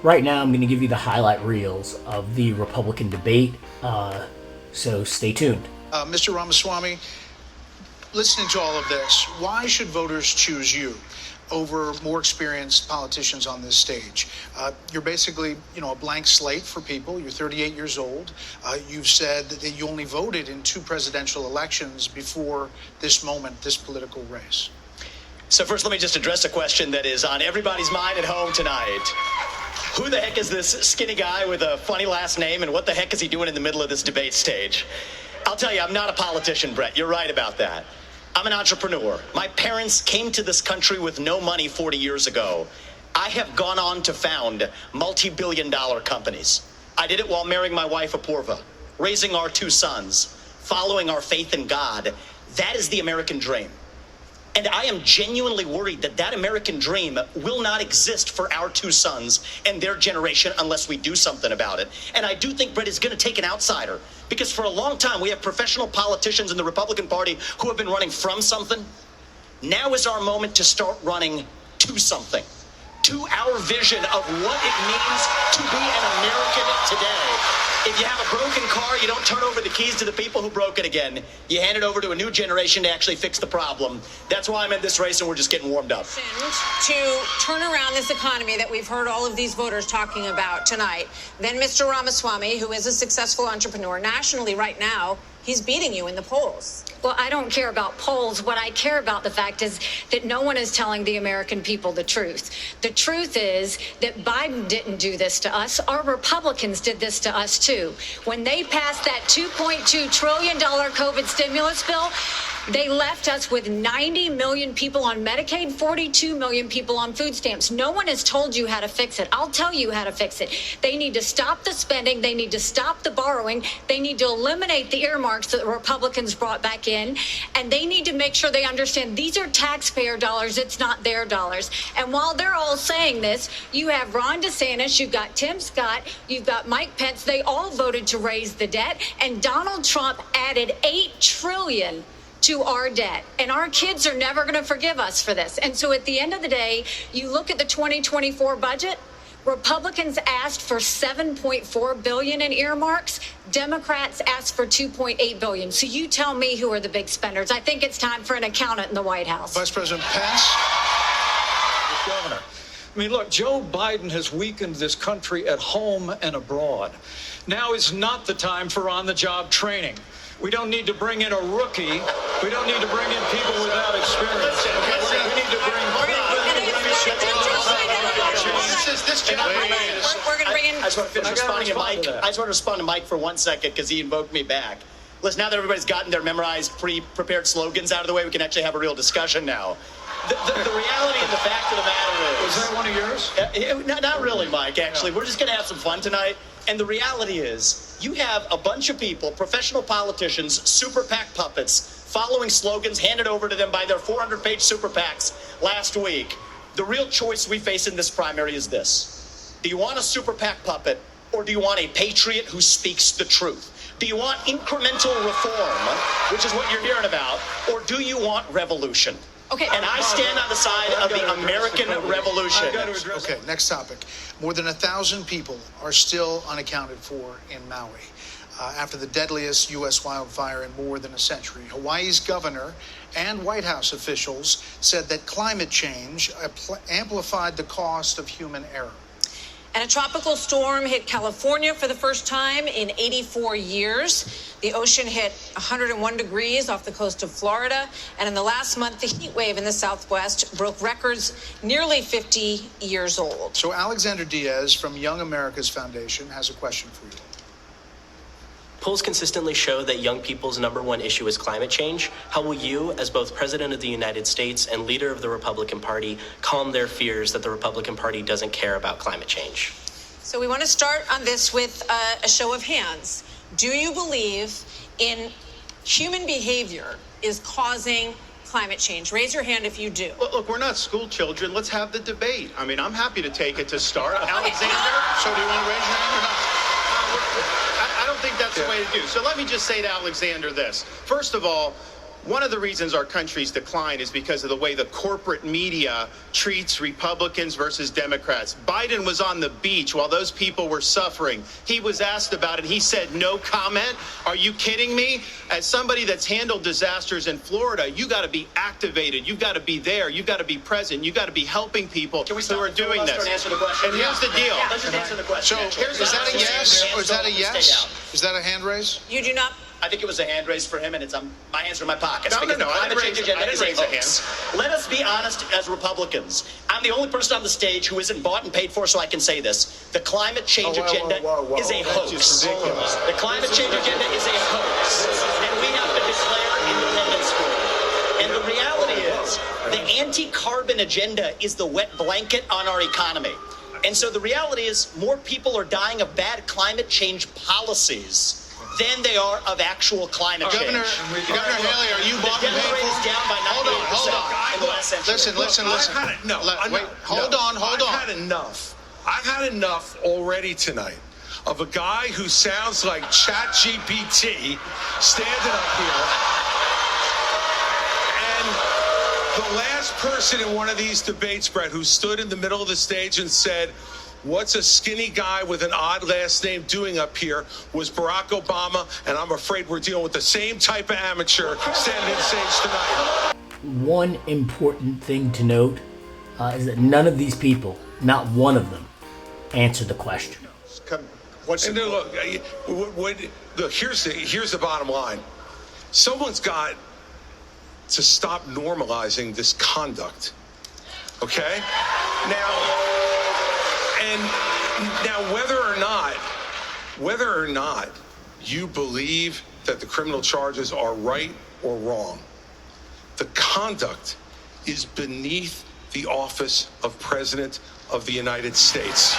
Right now, I'm going to give you the highlight reels of the Republican debate, so stay tuned. Mr. Ramaswamy, listening to all of this, why should voters choose you over more experienced politicians on this stage? You're basically, a blank slate for people. You're 38 years old. You've said that you only voted in 2 presidential elections before this moment, this political race. So first, let me just address a question that is on everybody's mind at home tonight. Who the heck is this skinny guy with a funny last name, and what the heck is he doing in the middle of this debate stage? I'll tell you, I'm not a politician, Brett. You're right about that. I'm an entrepreneur. My parents came to this country with no money 40 years ago. I have gone on to found multi-billion-dollar companies. I did it while marrying my wife, Apoorva, raising our 2 sons, following our faith in God. That is the American dream. And I am genuinely worried that that American dream will not exist for our 2 sons and their generation unless we do something about it. And I do think Brett is going to take an outsider, because for a long time we have professional politicians in the Republican Party who have been running from something. Now is our moment to start running to something, to our vision of what it means to be an American today. If you have a broken car, you don't turn over the keys to the people who broke it again. You hand it over to a new generation to actually fix the problem. That's why I'm in this race, and we're just getting warmed up. To turn around this economy that we've heard all of these voters talking about tonight. Then Mr. Ramaswamy, who is a successful entrepreneur nationally right now, he's beating you in the polls. Well, I don't care about polls. What I care about, the fact is that no one is telling the American people the truth. The truth is that Biden didn't do this to us. Our Republicans did this to us, too. When they passed that $2.2 trillion COVID stimulus bill, they left us with 90 million people on Medicaid, 42 million people on food stamps. No one has told you how to fix it. I'll tell you how to fix it. They need to stop the spending. They need to stop the borrowing. They need to eliminate the earmarks that the Republicans brought back in. And they need to make sure they understand these are taxpayer dollars. It's not their dollars. And while they're all saying this, you have Ron DeSantis, you've got Tim Scott, you've got Mike Pence. They all voted to raise the debt. And Donald Trump added $8 trillion to our debt. And our kids are never going to forgive us for this. And so at the end of the day, you look at the 2024 budget, Republicans asked for $7.4 billion in earmarks. Democrats asked for $2.8 billion. So you tell me who are the big spenders. I think it's time for an accountant in the White House. Vice President Pence. Governor. I mean, look, Joe Biden has weakened this country at home and abroad. Now is not the time for on-the-job training. We don't need to bring in a rookie. We don't need to bring in people without experience. We need to bring We're going to bring in. I just want to finish responding to Mike. I just want to respond to Mike for 1 second because he invoked me back. Listen, now that everybody's gotten their memorized, pre-prepared slogans out of the way, we can actually have a real discussion now. The reality and the fact of the matter is... Was that one of yours? Not really, Mike, actually. We're just going to have some fun tonight. And the reality is, you have a bunch of people, professional politicians, super PAC puppets, following slogans handed over to them by their 400-page super PACs last week. The real choice we face in this primary is this. Do you want a super PAC puppet, or do you want a patriot who speaks the truth? Do you want incremental reform, which is what you're hearing about, or do you want revolution? Okay. And I stand on the side of the American Revolution. Okay, next topic. More than 1,000 people are still unaccounted for in Maui after the deadliest U.S. wildfire in more than a century. Hawaii's governor and White House officials said that climate change amplified the cost of human error. And a tropical storm hit California for the first time in 84 years. The ocean hit 101 degrees off the coast of Florida. And in the last month, the heat wave in the Southwest broke records nearly 50 years old. So Alexander Diaz from Young America's Foundation has a question for you. Polls consistently show that young people's #1 issue is climate change. How will you, as both President of the United States and leader of the Republican Party, calm their fears that the Republican Party doesn't care about climate change? So we want to start on this with a show of hands. Do you believe in human behavior is causing climate change? Raise your hand if you do. Look, we're not school children. Let's have the debate. I mean, I'm happy to take it to start. Alexander? So do you want to raise your hand or not? I don't think that's the way to do. So let me just say to Alexander this. First of all, One of the reasons our country's decline is because of the way the corporate media treats Republicans versus Democrats. Biden was on the beach while those people were suffering. He was asked about it. He said no comment. Are you kidding me? As somebody that's handled disasters in Florida, you got to be activated. You've got to be there. You've got to be present. You've got to be helping people Can we who stop are the doing filibuster this. and answer the question? And here's the deal. Yeah, let's just answer the question. So, actually. is that a yes or is that a Stay yes? down. Is that a hand raise? You do not. I think it was a hand raise for him, and it's my hands are in my pockets. No, because no, the I didn't climate change raise- agenda I didn't is a raise a hoax. Let us be honest as Republicans. I'm the only person on the stage who isn't bought and paid for, so I can say this. The climate change agenda is a That's hoax. just ridiculous. The climate change agenda is a hoax, and we have to declare independence for it. And the reality is, the anti-carbon agenda is the wet blanket on our economy. And so the reality is, more people are dying of bad climate change policies than they are of actual climate change. Governor Haley, are you The bought and death paid rate for? is down by 98% in the last century. Listen. Wait, hold on. I've had enough already tonight of a guy who sounds like ChatGPT standing up here. And the last person in one of these debates, Brett, who stood in the middle of the stage and said, "What's a skinny guy with an odd last name doing up here?" was Barack Obama, and I'm afraid we're dealing with the same type of amateur standing on stage tonight. One important thing to note is that none of these people, not one of them, answered the question. And then look, here's the bottom line. Someone's got to stop normalizing this conduct. Okay? Now, whether or not you believe that the criminal charges are right or wrong, the conduct is beneath the office of President of the United States.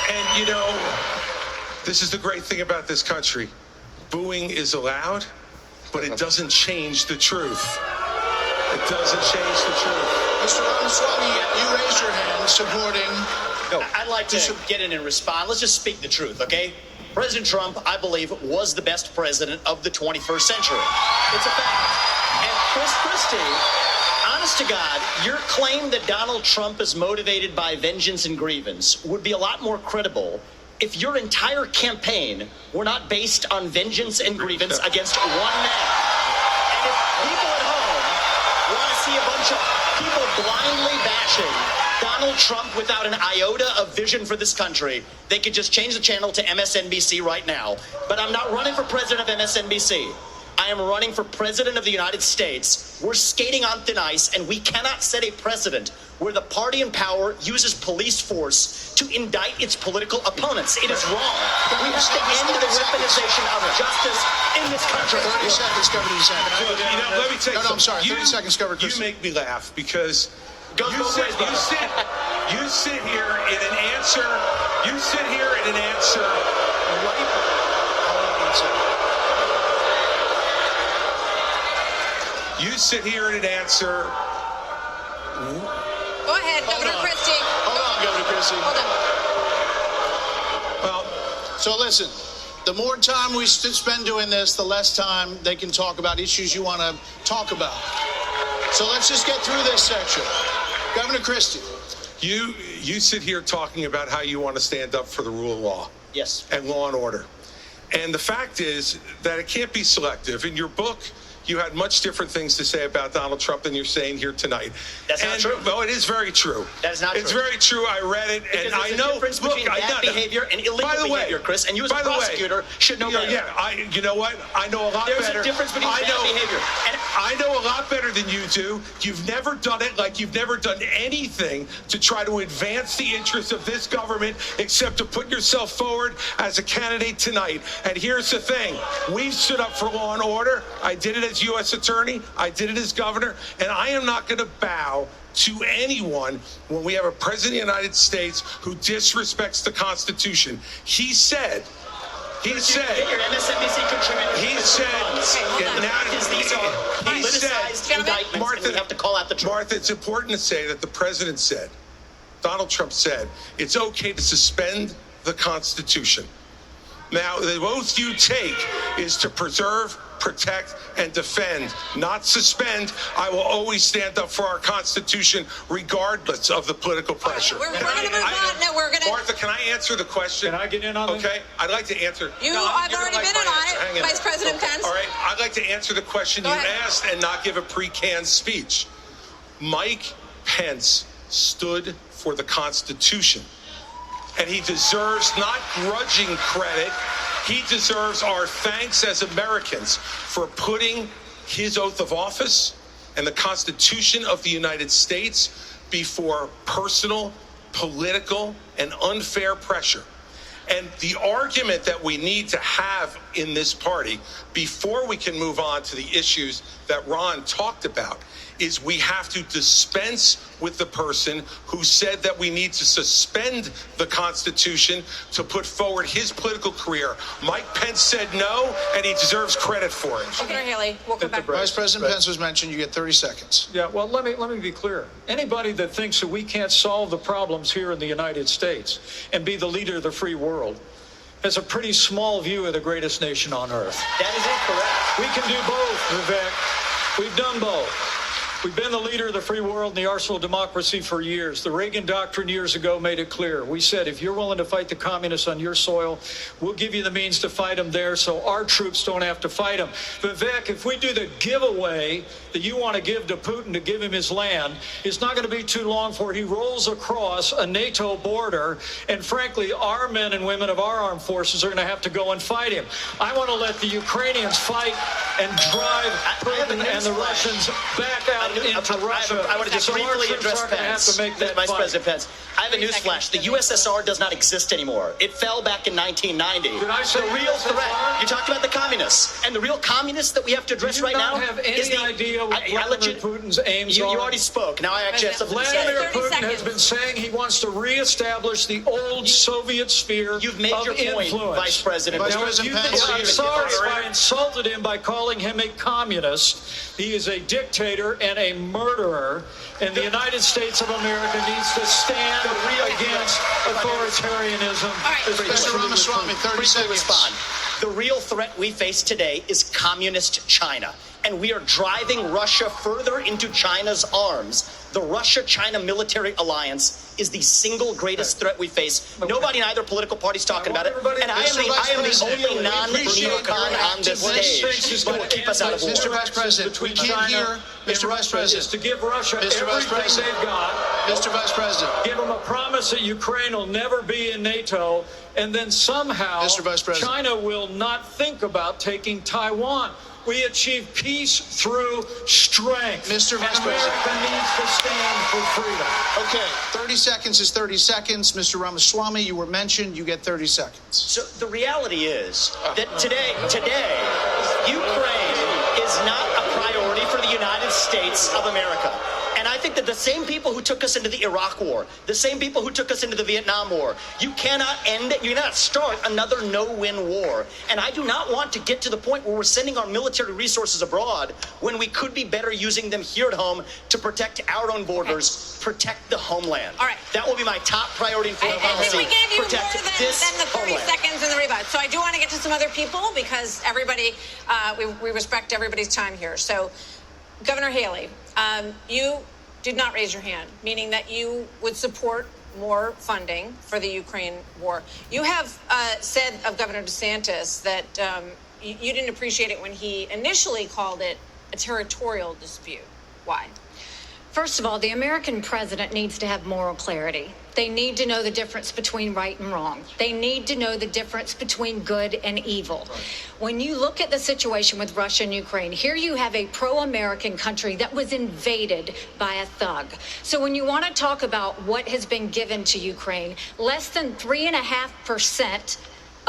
And you know, this is the great thing about this country. Booing is allowed, but it doesn't change the truth. It doesn't change the truth. Mr. Ramaswamy, you raised your hand supporting. I'd like to get in and respond. Let's just speak the truth, okay? President Trump, I believe, was the best president of the 21st century. It's a fact. And Chris Christie, honest to God, your claim that Donald Trump is motivated by vengeance and grievance would be a lot more credible if your entire campaign were not based on vengeance and grievance against one man. And if people at home want to see a bunch of people blindly bashing Donald Trump without an iota of vision for this country, they could just change the channel to MSNBC right now. But I'm not running for president of MSNBC. I am running for president of the United States. We're skating on thin ice, and we cannot set a precedent where the party in power uses police force to indict its political opponents. It is wrong. We have to end the weaponization of justice in this country. 30 seconds, Governor DeSantis. Look, let me tell you No, I'm sorry. something. 30 secones, Governor You Christie. make me laugh because Goes both ways, brother. you sit here in an answer. You sit here in an answer. You sit here in an answer. Go ahead, Governor on. Christie. Hold on, Governor Christie. Hold on. Well, So listen, the more time we spend doing this, the less time they can talk about issues you want to talk about. So let's just get through this section. Governor Christie. you sit here talking about how you want to stand up for the rule of law. Yes. And law and order. And the fact is that it can't be selective. In your book, you had much different things to say about Donald Trump than you're saying here tonight. That's not true. Well, it is very true. That is not It's true. very true. I read it, Because and there's I a know. difference Look, between bad behavior and illegal by the way, behavior, Chris, and you as a by the way, prosecutor should know better. Yeah, you know what? I know a lot There's better. a difference between bad behavior. And I know a lot better than you do. You've never done it like you've never done anything to try to advance the interests of this government except to put yourself forward as a candidate tonight. And here's the thing. We've stood up for law and order. I did it as U.S. attorney. I did it as governor. And I am not going to bow to anyone when we have a president of the United States who disrespects the Constitution. He said, Get your MSNBC contributors. he said, These are politicized indictments, and we have to call out the truth. Martha, it's important to say that the president said, Donald Trump said, it's okay to suspend the Constitution. Now, the oath you take is to preserve, protect, and defend, not suspend. I will always stand up for our Constitution, regardless of the political pressure. We're going to move on. No, we're going to. Martha, can I answer the question? Can I get in on this? Okay, I'd like to answer. I've you're already gonna like been in my on answer. it, Hang in Vice there. President Pence. All right, I'd like to answer the question Go you ahead. asked and not give a pre-canned speech. Mike Pence stood for the Constitution, and he deserves not grudging credit. He deserves our thanks as Americans for putting his oath of office and the Constitution of the United States before personal, political, and unfair pressure. And the argument that we need to have in this party before we can move on to the issues that Ron talked about is we have to dispense with the person who said that we need to suspend the Constitution to put forward his political career. Mike Pence said no, and he deserves credit for it. Governor Haley, we'll come back. Vice President Pence was mentioned. You get 30 seconds. Yeah, well, let me be clear. Anybody that thinks that we can't solve the problems here in the United States and be the leader of the free world has a pretty small view of the greatest nation on earth. That is incorrect. We can do both, Vivek. We've done both. We've been the leader of the free world and the arsenal of democracy for years. The Reagan Doctrine years ago made it clear. We said, if you're willing to fight the communists on your soil, we'll give you the means to fight them there so our troops don't have to fight them. Vivek, if we do the giveaway that you want to give to Putin to give him his land, it's not going to be too long before he rolls across a NATO border, and frankly, our men and women of our armed forces are going to have to go and fight him. I want to let the Ukrainians fight and drive Putin and the Russians back out into Russia. I want to just So our briefly troops address aren't gonna have Pence. to make that Vice fight. President Pence. I have a newsflash. The USSR does not exist anymore. It fell back in 1990. Did I say the real USSR? threat? You talked about the communists, and the real communists that we have to address Do you right now not have is any the. idea what I let Vladimir Putin's aims you are? already spoke. Now I actually have something to say. Vladimir 30 Putin seconds. has been saying he wants to reestablish the old Soviet sphere You've made of your point, influence. Vice President. Vice Now, if President you think Pence, I'm you- sorry if I insulted him by calling him a communist. He is a dictator and a murderer, and the United States of America needs to stand against authoritarianism. All right. Mr. Ramaswamy, 30 Briefly seconds. respond. The real threat we face today is communist China, and we are driving Russia further into China's arms. The Russia-China military alliance is the single greatest threat we face. Nobody in either political party is talking about it, and I am the only non-neocon on this stage who will keep us out of war. Mr. Vice President, between we can't China hear. and Mr. Vice Russia President. is to give Russia Mr. Vice everything President. they've got. Mr. Vice President. Give them a promise that Ukraine will never be in NATO, and then somehow Mr. Vice President. China will not think about taking Taiwan. We achieve peace through strength. Mr. Vice and President. America needs to stand for freedom. Okay, 30 seconds is 30 seconds. Mr. Ramaswamy, you were mentioned. You get 30 seconds. So the reality is that today, Ukraine is not a priority for the United States of America. And I think that the same people who took us into the Iraq War, the same people who took us into the Vietnam War, you cannot start another no-win war. And I do not want to get to the point where we're sending our military resources abroad when we could be better using them here at home to protect our own borders, protect the homeland. All right. That will be my top priority in foreign I think policy. we gave you protect more this than the 30 homeland. seconds in the rebut. So I do want to get to some other people because everybody, we respect everybody's time here. So, Governor Haley, you did not raise your hand, meaning that you would support more funding for the Ukraine war. You have said of Governor DeSantis that you didn't appreciate it when he initially called it a territorial dispute. Why? First of all, the American president needs to have moral clarity. They need to know the difference between right and wrong. They need to know the difference between good and evil. When you look at the situation with Russia and Ukraine, here you have a pro-American country that was invaded by a thug. So when you want to talk about what has been given to Ukraine, less than 3.5%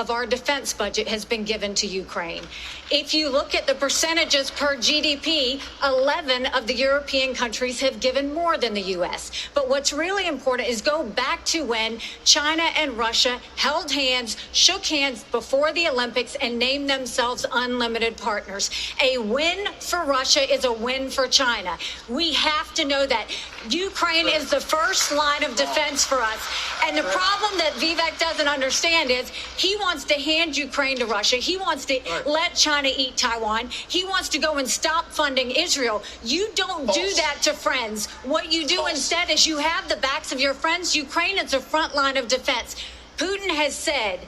of our defense budget has been given to Ukraine. If you look at the percentages per GDP, 11 of the European countries have given more than the U.S. But what's really important is go back to when China and Russia held hands, shook hands before the Olympics, and named themselves unlimited partners. A win for Russia is a win for China. We have to know that. Ukraine is the first line of defense for us. And the problem that Vivek doesn't understand is he wants to hand Ukraine to Russia. He wants to let China eat Taiwan. He wants to go and stop funding Israel. You don't do that to friends. What you do instead is you have the backs of your friends. Ukraine is the front line of defense. Putin has said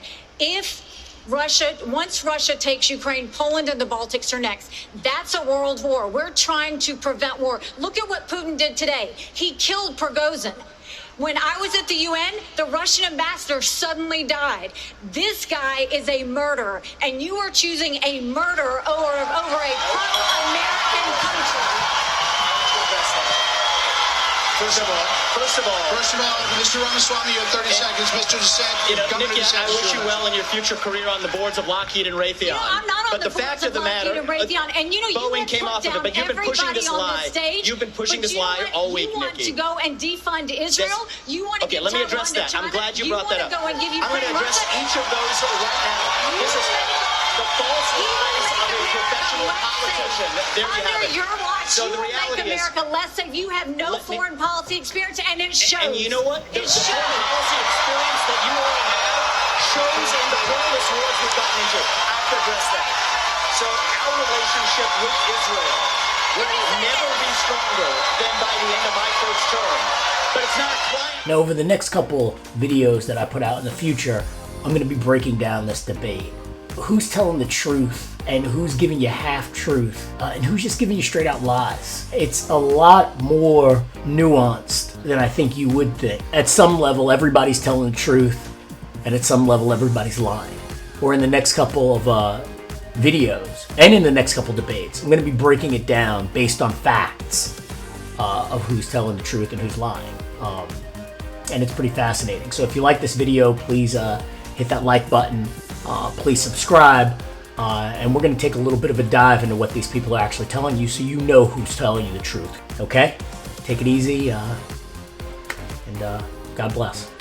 once Russia takes Ukraine, Poland and the Baltics are next. That's a world war. We're trying to prevent war. Look at what Putin did today. He killed Prigozhin. When I was at the UN, the Russian ambassador suddenly died. This guy is a murderer, and you are choosing a murderer over a pro-American country. First of all, Mr. Ramaswamy, you have 30 seconds. Mr. Dissent, Nikki, I wish you well in your future career on the boards of Lockheed and Raytheon. I'm not on but the boards of Lockheed and Raytheon. And Boeing came off of it, but you've been pushing this lie. You've been pushing this lie all week, Nikki. You want to go and defund Israel? You want to okay, let me address that. I'm glad you brought that up. I'm going to address each of those right now. This is the false lies of a professional politician. There you have it. Your watch, so the you will reality make America less safe. You have no foreign policy experience, and it shows. And you know what? It shows. The foreign policy experience that you all have shows in the pointless wars we've gotten into. I have to address that. So our relationship with Israel will never be stronger than by the end of my first term. But it's not quite. Now, over the next couple videos that I put out in the future, I'm going to be breaking down this debate. Who's telling the truth and who's giving you half-truth and who's just giving you straight-out lies. It's a lot more nuanced than I think you would think. At some level, everybody's telling the truth, and at some level, everybody's lying. Or in the next couple of videos, and in the next couple debates, I'm going to be breaking it down based on facts of who's telling the truth and who's lying. And it's pretty fascinating. So if you like this video, please hit that like button. Please subscribe. And we're going to take a little bit of a dive into what these people are actually telling you so you know who's telling you the truth. Okay? Take it easy. And God bless.